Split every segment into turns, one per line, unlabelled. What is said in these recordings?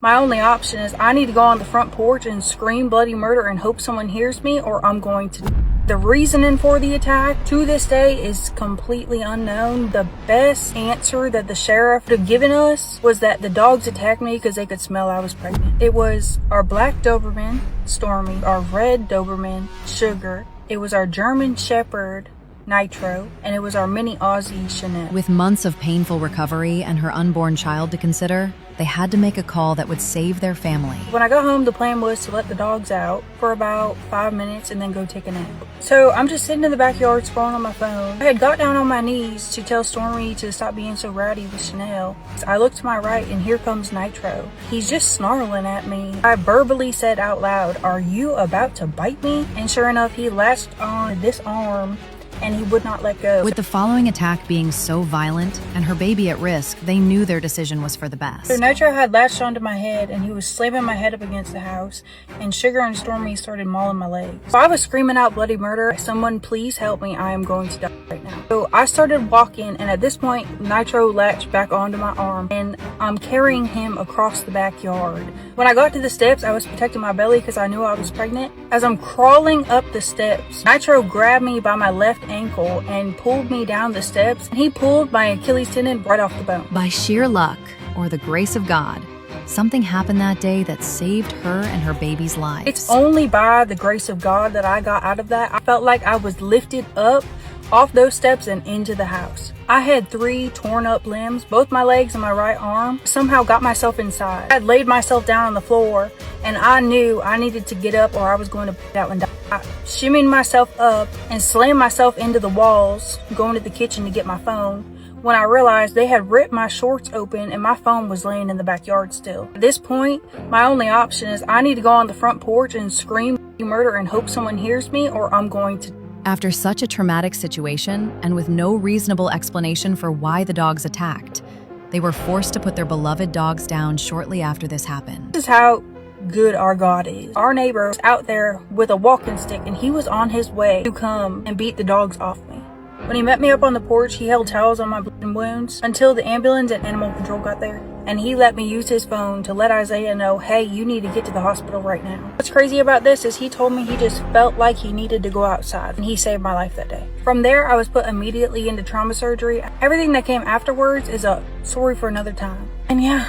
My only option is I need to go on the front porch and scream bloody murder and hope someone hears me, or I'm going to. The reasoning for the attack to this day is completely unknown. The best answer that the sheriff would have given us was that the dogs attacked me because they could smell I was pregnant. It was our black Doberman, Stormy, our red Doberman, Sugar. It was our German Shepherd, Nitro, and it was our mini Aussie, Chanel.
With months of painful recovery and her unborn child to consider, they had to make a call that would save their family.
When I got home, the plan was to let the dogs out for about 5 minutes and then go take a nap. So I'm just sitting in the backyard scrolling on my phone. I had got down on my knees to tell Stormy to stop being so rowdy with Chanel. I look to my right and here comes Nitro. He's just snarling at me. I verbally said out loud, "Are you about to bite me?" And sure enough, he latched on this arm and he would not let go.
With the following attack being so violent and her baby at risk, they knew their decision was for the best.
So Nitro had latched onto my head and he was slamming my head up against the house, and Sugar and Stormy started mauling my legs. So I was screaming out bloody murder, "Someone please help me, I am going to die right now." So I started walking, and at this point Nitro latched back onto my arm and I'm carrying him across the backyard. When I got to the steps, I was protecting my belly because I knew I was pregnant. As I'm crawling up the steps, Nitro grabbed me by my left ankle and pulled me down the steps. He pulled my Achilles tendon right off the bone.
By sheer luck, or the grace of God, something happened that day that saved her and her baby's lives.
It's only by the grace of God that I got out of that. I felt like I was lifted up off those steps and into the house. I had 3 torn up limbs, both my legs and my right arm. Somehow got myself inside. I had laid myself down on the floor and I knew I needed to get up or I was going to put out and die. I shimmied myself up and slammed myself into the walls, going to the kitchen to get my phone, when I realized they had ripped my shorts open and my phone was laying in the backyard still. At this point, my only option is I need to go on the front porch and scream murder and hope someone hears me, or I'm going to.
After such a traumatic situation, and with no reasonable explanation for why the dogs attacked, they were forced to put their beloved dogs down shortly after this happened.
This is how good our God is. Our neighbor was out there with a walking stick and he was on his way to come and beat the dogs off me. When he met me up on the porch, he held towels on my bleeding wounds until the ambulance and animal control got there. And he let me use his phone to let Isaiah know, "Hey, you need to get to the hospital right now." What's crazy about this is he told me he just felt like he needed to go outside, and he saved my life that day. From there, I was put immediately into trauma surgery. Everything that came afterwards is a story for another time. And yeah,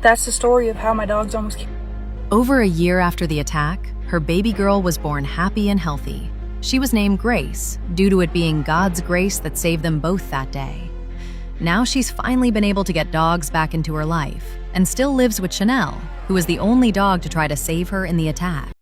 that's the story of how my dogs almost killed me.
Over a year after the attack, her baby girl was born happy and healthy. She was named Grace, due to it being God's grace that saved them both that day. Now she's finally been able to get dogs back into her life, and still lives with Chanel, who was the only dog to try to save her in the attack.